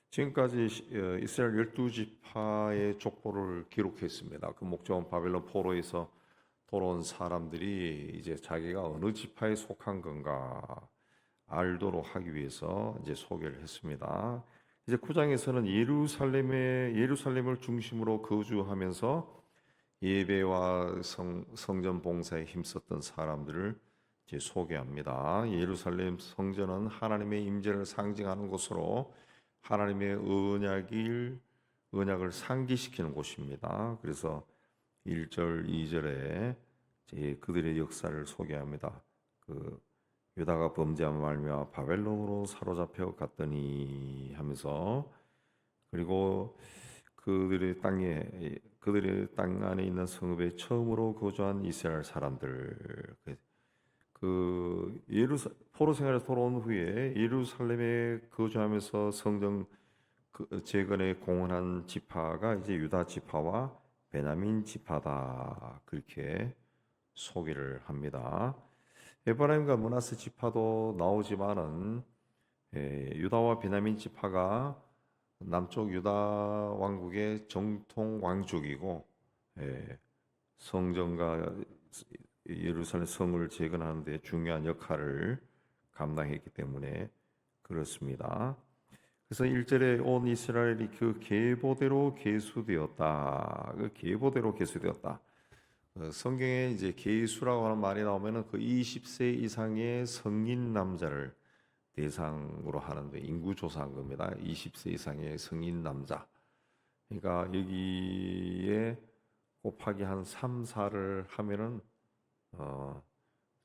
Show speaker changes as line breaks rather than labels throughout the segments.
지금까지 이스라엘 12지파의 족보를 기록했습니다. 그 목적은 바벨론 포로에서 돌아온 사람들이 이제 자기가 어느 지파에 속한 건가 알도록 하기 위해서 이제 소개를 했습니다. 이제 9장에서는 예루살렘을 중심으로 거주하면서 예배와 성전 봉사에 힘썼던 사람들을 이제 소개합니다. 예루살렘 성전은 하나님의 임재를 상징하는 곳으로 하나님의 언약을 상기시키는 곳입니다. 그래서 1절, 2절에 그들의 역사를 소개합니다. 유다가 범죄한 말미암아 바벨론으로 사로잡혀 갔더니 하면서, 그리고 그들의 땅 안에 있는 성읍에 처음으로 거주한 이스라엘 사람들, 포로 생활에 돌아온 후에 예루살렘에 거주하면서 성전 재건에 공헌한 지파가 이제 유다 지파와 베냐민 지파다, 그렇게 소개를 합니다. 에브라임과 므낫세 지파도 나오지만은 유다와 베냐민 지파가 남쪽 유다 왕국의 정통 왕족이고, 성전과 예루살렘 성을 재건하는 데 중요한 역할을 감당했기 때문에 그렇습니다. 그래서 1절에 온 이스라엘이 그 계보대로 계수되었다. 그 계보대로 계수되었다. 성경에 이제 계수라고 하는 말이 나오면은 그 20세 이상의 성인 남자를 대상으로 하는데 인구 조사한 겁니다. 20세 이상의 성인 남자. 그러니까 여기에 곱하기 한 3, 4를 하면은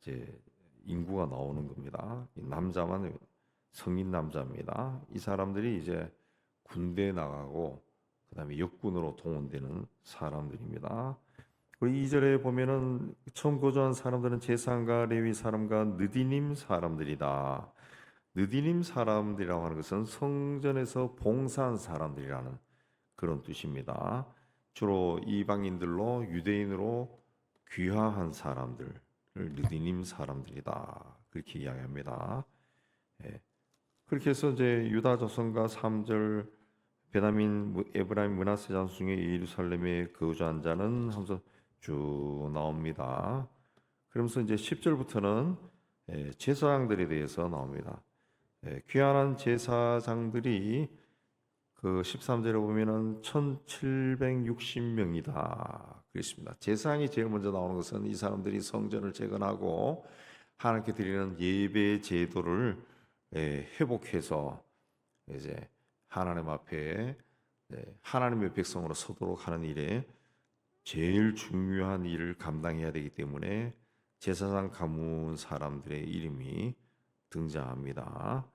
이제 인구가 나오는 겁니다. 남자만 성인 남자입니다. 이 사람들이 이제 군대에 나가고 그다음에 역군으로 동원되는 사람들입니다. 그리고 2절에 보면은 처음 거주한 사람들은 제사장과 레위 사람과 느디님 사람들이다. 느디님 사람들이라고 하는 것은 성전에서 봉사한 사람들이라는 그런 뜻입니다. 주로 이방인들로 유대인으로 귀화한 사람들을 느디님 사람들이다, 그렇게 이야기합니다. 그렇게 해서 이제 유다 자손과 3절 베냐민, 에브라임, 므낫세 자손 중에 예루살렘에 거주한 자는 하면서 쭉 나옵니다. 그러면서 이제 10절부터는 제사장들에 대해서 나옵니다. 귀환한 제사장들이 그 13절에 보면은 1760명이다 그랬습니다. 제사장이 제일 먼저 나오는 것은 이 사람들이 성전을 재건하고 하나님께 드리는 예배 제도를 회복해서 이제 하나님 앞에 하나님의 백성으로 서도록 하는 일에 제일 중요한 일을 감당해야 되기 때문에 제사장 가문 사람들의 이름이 등장합니다.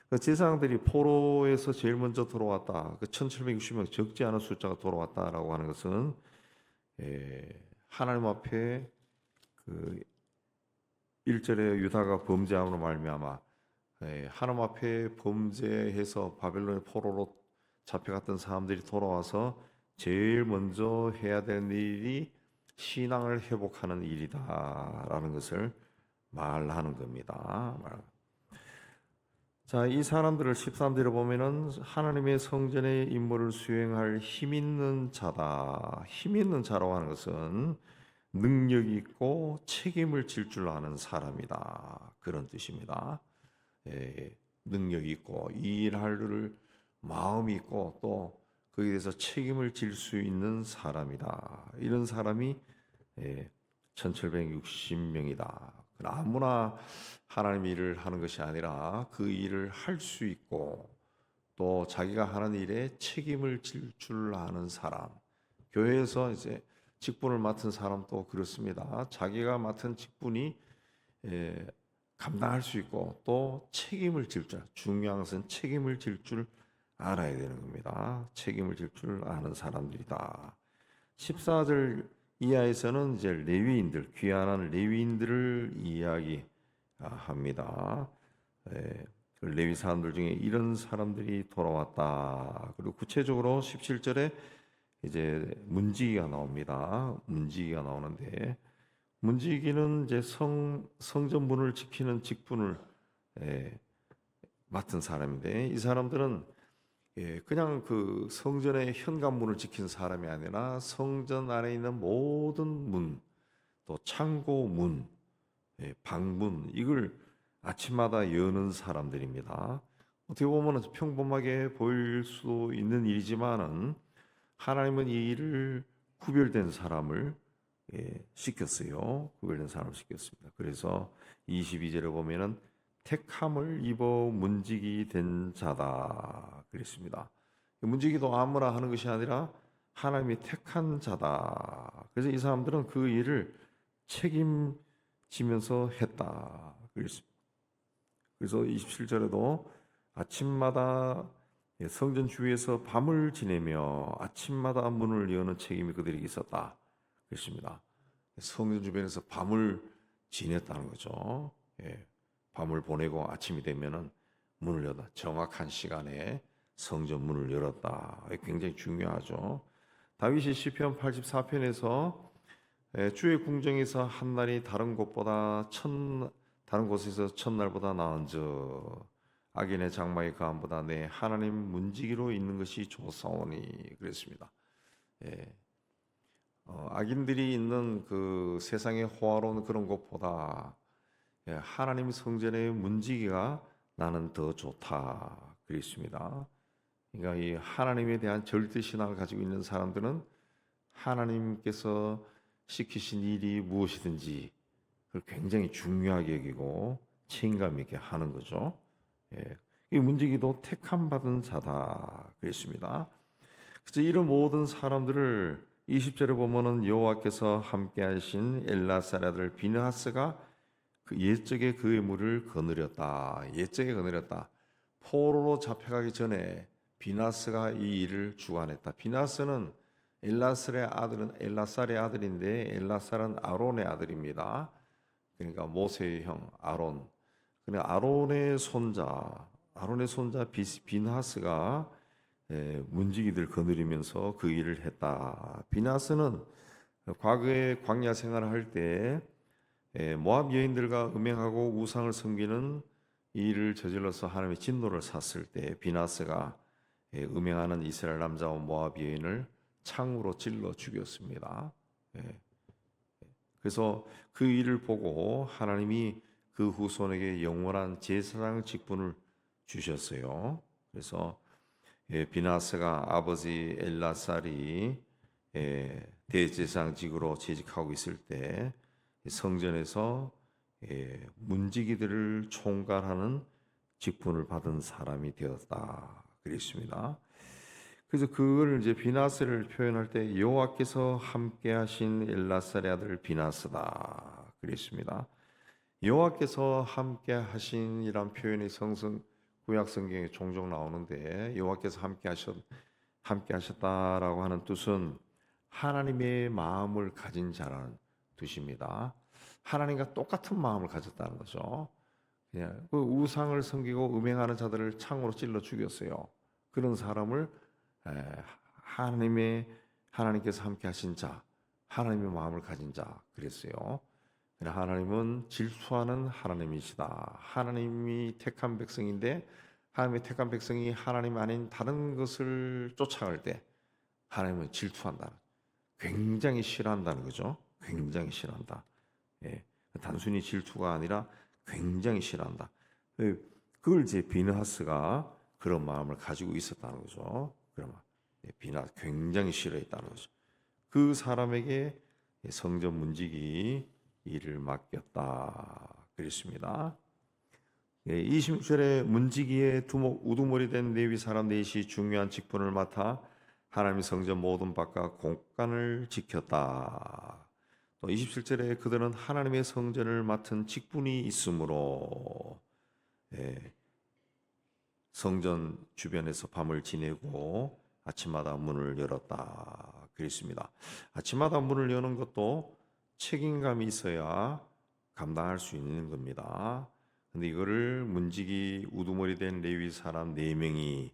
그 제사장들이 포로에서 제일 먼저 돌아왔다. 그 1760명, 적지 않은 숫자가 돌아왔다라고 하는 것은 하나님 앞에 그 1절에 유다가 범죄함으로 말미암아 하나님 앞에 범죄해서 바벨론의 포로로 잡혀갔던 사람들이 돌아와서 제일 먼저 해야 되는 일이 신앙을 회복하는 일이다라는 것을 말하는 겁니다. 자, 이 사람들을 13절에 보면은 하나님의 성전의 임무를 수행할 힘 있는 자다. 힘 있는 자라고 하는 것은 능력 있고 책임을 질 줄 아는 사람이다, 그런 뜻입니다. 능력 있고 이 일할 마음이 있고 또 거기에 대해서 책임을 질 수 있는 사람이다. 이런 사람이 1760명이다. 아무나 하나님 일을 하는 것이 아니라 그 일을 할 수 있고 또 자기가 하는 일에 책임을 질 줄 아는 사람. 교회에서 이제 직분을 맡은 사람도 그렇습니다. 자기가 맡은 직분이 감당할 수 있고 또 책임을 질 줄, 중요한 것은 책임을 질 줄 알아야 되는 겁니다. 책임을 질 줄 아는 사람들이다. 14절 이하에서는 이제 레위인들, 귀환한 레위인들을 이야기합니다. 레위 사람들 중에 이런 사람들이 돌아왔다. 그리고 구체적으로 17절에 이제 문지기가 나옵니다. 문지기가 나오는데 문지기는 이제 성전문을 지키는 직분을 맡은 사람인데 이 사람들은 그냥 그 성전의 현관문을 지킨 사람이 아니라 성전 안에 있는 모든 문, 또 창고 문, 방문 이걸 아침마다 여는 사람들입니다. 어떻게 보면 평범하게 보일 수도 있는 일이지만은 하나님은 이 일을 구별된 사람을 시켰어요. 구별된 사람을 시켰습니다. 그래서 22절에 보면은 택함을 입어 문지기 된 자다 그랬습니다. 문지기도 아무나 하는 것이 아니라 하나님이 택한 자다. 그래서 이 사람들은 그 일을 책임지면서 했다 그랬습니다. 그래서 27절에도 아침마다 성전 주위에서 밤을 지내며 아침마다 문을 여는 책임이 그들에게 있었다 그랬습니다. 성전 주변에서 밤을 지냈다는 거죠. 밤을 보내고 아침이 되면은 문을 열다 정확한 시간에 성전 문을 열었다. 굉장히 중요하죠. 다윗이 시편 84편에서 주의 궁정에서 한 날이 다른 곳에서 첫날보다 나은즉 악인의 장막의 가함보다 내 하나님 문지기로 있는 것이 좋사오니 그랬습니다. 악인들이 있는 그 세상의 호화로운 그런 곳보다 하나님 성전의 문지기가 나는 더 좋다 그랬습니다. 그러니까 이 하나님에 대한 절대 신앙을 가지고 있는 사람들은 하나님께서 시키신 일이 무엇이든지 그걸 굉장히 중요하게 여기고 책임감 있게 하는 거죠. 이 문지기도 택함 받은 자다 그랬습니다. 그래서 이런 모든 사람들을 20절에 보면은 여호와께서 함께하신 엘라살의 아들 비느하스가 그 옛적에 그의 물을 거느렸다. 옛적에 거느렸다. 포로로 잡혀가기 전에 비나스가 이 일을 주관했다. 비나스는 엘라살의 아들인데 엘라살은 아론의 아들입니다. 그러니까 모세의 형 아론. 근데 아론의 손자 비나스가 문지기들 거느리면서 그 일을 했다. 비나스는 과거에 광야 생활을 할 때 모압 여인들과 음행하고 우상을 섬기는 이 일을 저질러서 하나님의 진노를 샀을 때 비나스가 음행하는 이스라엘 남자와 모압 여인을 창으로 찔러 죽였습니다. 그래서 그 일을 보고 하나님이 그 후손에게 영원한 제사장 직분을 주셨어요. 그래서 비나스가 아버지 엘라살이 대제사장직으로 재직하고 있을 때 성전에서 문지기들을 총괄하는 직분을 받은 사람이 되었다 그랬습니다. 그래서 그걸 이제 비나스를 표현할 때 여호와께서 함께하신 엘라살의 아들 비나스다 그랬습니다. 여호와께서 함께하신이란 표현이 구약 성경에 종종 나오는데 여호와께서 함께하셨다라고 하는 뜻은 하나님의 마음을 가진 자라는 뜻입니다. 하나님과 똑같은 마음을 가졌다는 거죠. 그냥 그 우상을 섬기고 음행하는 자들을 창으로 찔러 죽였어요. 그런 사람을 하나님께서 함께하신 자, 하나님의 마음을 가진 자 그랬어요. 하나님은 질투하는 하나님이시다. 하나님이 택한 백성인데 하나님의 택한 백성이 하나님 아닌 다른 것을 쫓아갈 때 하나님은 질투한다. 굉장히 싫어한다는 거죠. 굉장히 싫어한다. 단순히 질투가 아니라 굉장히 싫어한다. 그걸 이제 비느하스가 그런 마음을 가지고 있었다는 거죠. 그러면 비느하스 굉장히 싫어했다는 거죠. 그 사람에게 성전 문지기 일을 맡겼다 그랬습니다. 26절에 문지기의 우두머리 된 레위 사람 넷이 중요한 직분을 맡아 하나님의 성전 모든 밖과 공간을 지켰다. 또 27절에 그들은 하나님의 성전을 맡은 직분이 있으므로 성전 주변에서 밤을 지내고 아침마다 문을 열었다 그랬습니다. 아침마다 문을 여는 것도 책임감이 있어야 감당할 수 있는 겁니다. 근데 이거를 문지기 우두머리 된 레위 사람 4명이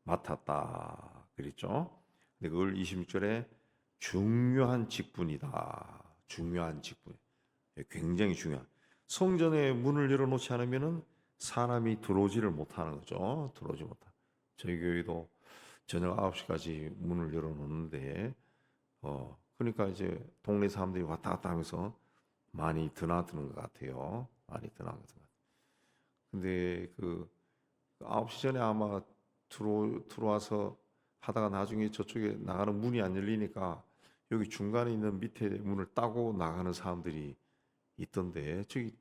맡았다 그랬죠. 근데 그걸 26절에 중요한 직분이다. 중요한 직분. 굉장히 중요한. 성전에 문을 열어놓지 않으면은 사람이 들어오지를 못하는 거죠. 들어오지 못하. 저희 교회도 저녁 9시까지 문을 열어놓는데 그러니까 이제 동네 사람들이 왔다 갔다 하면서 많이 드나드는 것 같아요. 많이 드나드는 것 같아요. 근데 그 9시 전에 아마 들어와서 하다가 나중에 저쪽에 나가는 문이 안 열리니까 여기 중간에 있는 밑에 문을 따고 나가는 사람들이 있던데 저기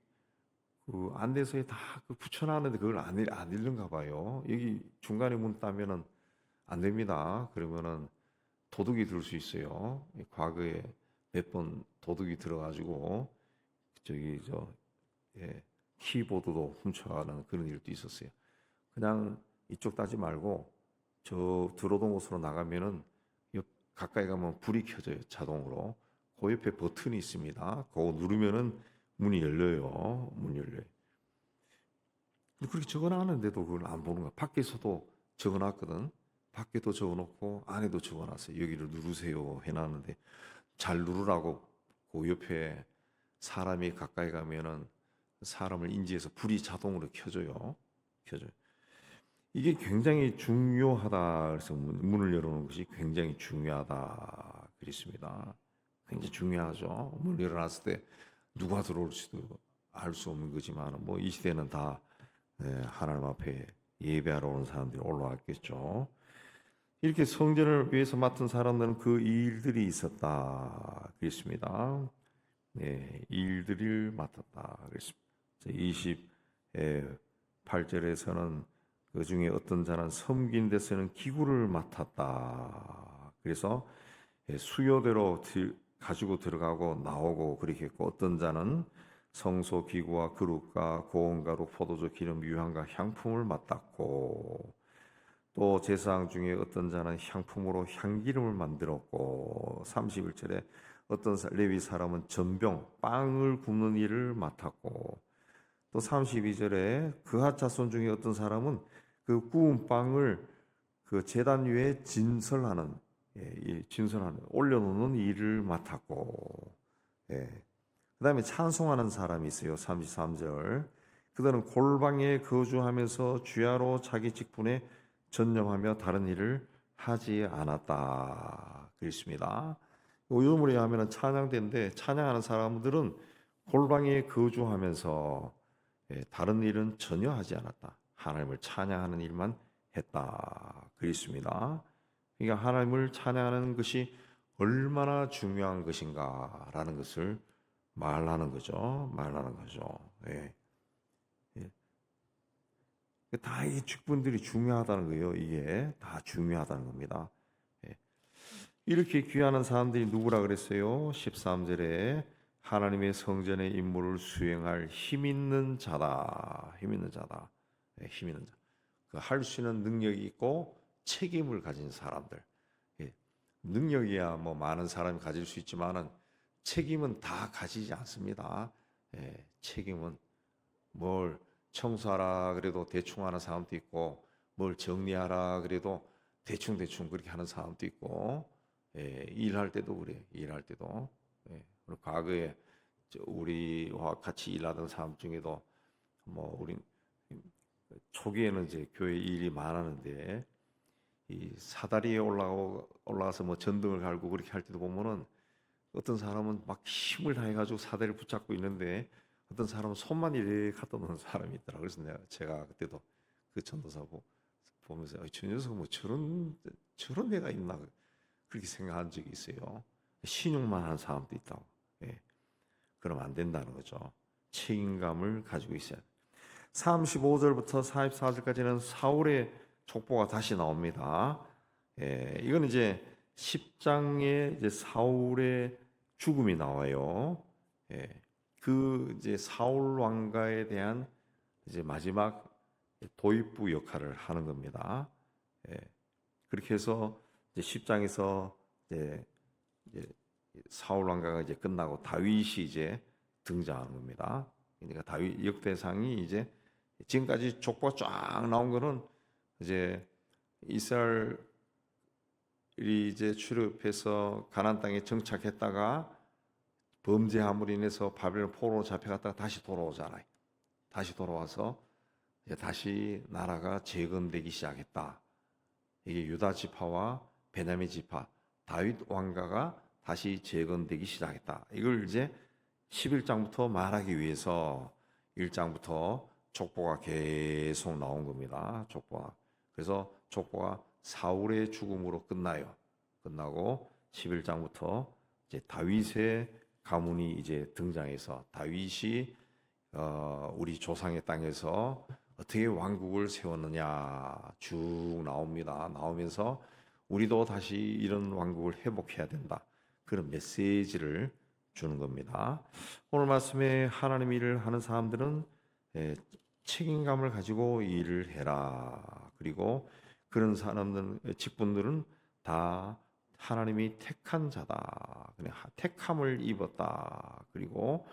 그 안내서에 다그 붙여놨는데 그걸 안 읽는가 봐요. 여기 중간에 문 따면은 안 됩니다. 그러면은 도둑이 들 수 있어요. 과거에 몇 번 도둑이 들어가지고 저기 예, 키보드도 훔쳐가는 그런 일도 있었어요. 그냥 이쪽 따지 말고 저 들어오던 곳으로 나가면은 옆 가까이 가면 불이 켜져요. 자동으로. 그 옆에 버튼이 있습니다. 그거 누르면은 문이 열려요. 문 열려요. 근데 그렇게 적어놨는데도 그걸 안 보는 거야. 밖에서도 적어놨거든. 밖에도 적어놓고 안에도 적어놨어요. 여기를 누르세요 해놨는데 잘 누르라고 그 옆에 사람이 가까이 가면은 사람을 인지해서 불이 자동으로 켜져요. 켜져요. 이게 굉장히 중요하다. 그래서 문을 열어놓는 것이 굉장히 중요하다. 그랬습니다. 굉장히 중요하죠. 문을 열어놨을 때 누가 들어올지도 알 수 없는 거지만 뭐 이 시대는 다 하나님 앞에 예배하러 오는 사람들이 올라왔겠죠. 이렇게 성전을 위해서 맡은 사람들은 그 일들이 있었다. 그랬습니다. 네, 일들을 맡았다. 그랬습니다. 28절에서는 그 중에 어떤 자는 섬긴 데 쓰는 기구를 맡았다. 그래서 수요대로 가지고 들어가고 나오고 그렇게 했고 어떤 자는 성소 기구와 그릇과 고온가루, 포도주, 기름, 유향과 향품을 맡았고 또 제사장 중에 어떤 자는 향품으로 향기름을 만들었고 31절에 어떤 레위 사람은 전병, 빵을 굽는 일을 맡았고 또 32절에 그핫 자손 중에 어떤 사람은 그 구운 빵을 그 제단 위에 진설하는 진설하는 올려놓는 일을 맡았고 그다음에 찬송하는 사람이 있어요. 33절 그들은 골방에 거주하면서 주야로 자기 직분에 전념하며 다른 일을 하지 않았다. 그렇습니다. 요물에 하면은 찬양대인데 찬양하는 사람들은 골방에 거주하면서 다른 일은 전혀 하지 않았다. 하나님을 찬양하는 일만 했다. 그렇습니다. 그러니까 하나님을 찬양하는 것이 얼마나 중요한 것인가라는 것을 말하는 거죠. 말하는 거죠. 예. 다 이 직분들이 중요하다는 거예요. 이게 다 중요하다는 겁니다. 이렇게 귀하는 사람들이 누구라 그랬어요? 13절에 하나님의 성전의 임무를 수행할 힘 있는 자다. 힘 있는 자다. 힘 있는 자. 그 할 수 있는 능력이 있고 책임을 가진 사람들. 능력이야 뭐 많은 사람이 가질 수 있지만은 책임은 다 가지지 않습니다. 책임은 뭘 청소하라 그래도 대충 하는 사람도 있고 뭘 정리하라 그래도 대충 그렇게 하는 사람도 있고 일할 때도 그래. 일할 때도 그리고 과거에 우리와 같이 일하던 사람 중에도 뭐 우리 초기에는 이제 교회 일이 많았는데 이 사다리에 올라가서 뭐 전등을 갈고 그렇게 할 때도 보면은 어떤 사람은 막 힘을 다해가지고 사다리를 붙잡고 있는데 어떤 사람은 손만 이렇게 갖다 놓는 사람이 있더라. 그래서 제가 그때도 그 전도사 보면서 저 녀석 뭐 저런 애가 있나 그렇게 생각한 적이 있어요. 신용만 하는 사람도 있다고. 그러면 안 된다는 거죠. 책임감을 가지고 있어야 돼. 35절부터 44절까지는 사울의 족보가 다시 나옵니다. 이건 이제 10장에 이제 사울의 죽음이 나와요. 그 이제 사울 왕가에 대한 이제 마지막 도입부 역할을 하는 겁니다. 그렇게 해서 이제 10장에서 이제 사울 왕가가 이제 끝나고 다윗이 이제 등장하는 겁니다. 그러니까 다윗 역대상이 이제 지금까지 족보가 쫙 나온 거는 이제 이스라엘이 이제 출입해서 가나안 땅에 정착했다가 범죄함으로 인해서 바벨론 포로로 잡혀갔다가 다시 돌아오잖아요. 다시 돌아와서 이제 다시 나라가 재건되기 시작했다. 이게 유다 지파와 베냐민 지파, 다윗 왕가가 다시 재건되기 시작했다. 이걸 이제 11장부터 말하기 위해서 1장부터 족보가 계속 나온 겁니다. 족보가. 그래서 족보가 사울의 죽음으로 끝나요. 끝나고 11장부터 이제 다윗의 가문이 이제 등장해서 다윗이 우리 조상의 땅에서 어떻게 왕국을 세웠느냐 쭉 나옵니다. 나오면서 우리도 다시 이런 왕국을 회복해야 된다. 그런 메시지를 주는 겁니다. 오늘 말씀에 하나님 일을 하는 사람들은 책임감을 가지고 일을 해라. 그리고 그런 사람들, 직분들은 다 하나님이 택한 자다. 그냥 택함을 입었다. 그리고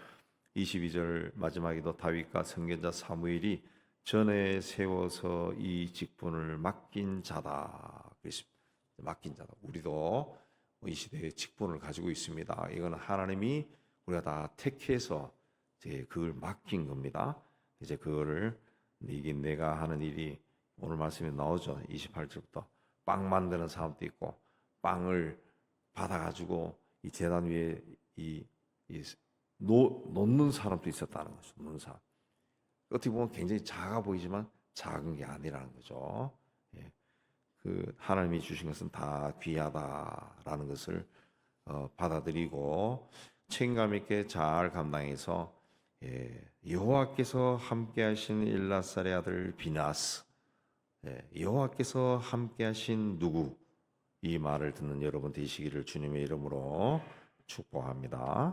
22절 마지막에도 다윗과 선견자 사무엘이 전에 세워서 이 직분을 맡긴 자다. 그랬습니다. 맡긴 자다. 우리도 이 시대에 직분을 가지고 있습니다. 이건 하나님이 우리가 다 택해서 이제 그걸 맡긴 겁니다. 이제 그거를 이게 내가 하는 일이 오늘 말씀에 나오죠. 28절부터 빵 만드는 사람도 있고 빵을 받아가지고 이 제단 위에 놓는 사람도 있었다는 거죠. 놓는 사람. 어떻게 보면 굉장히 작아 보이지만 작은 게 아니라는 거죠. 예. 그 하나님이 주신 것은 다 귀하다라는 것을 받아들이고 책임감 있게 잘 감당해서 여호와께서 함께하신 일라살의 아들 비나스, 여호와께서 함께하신 누구 이 말을 듣는 여러분 되시기를 주님의 이름으로 축복합니다.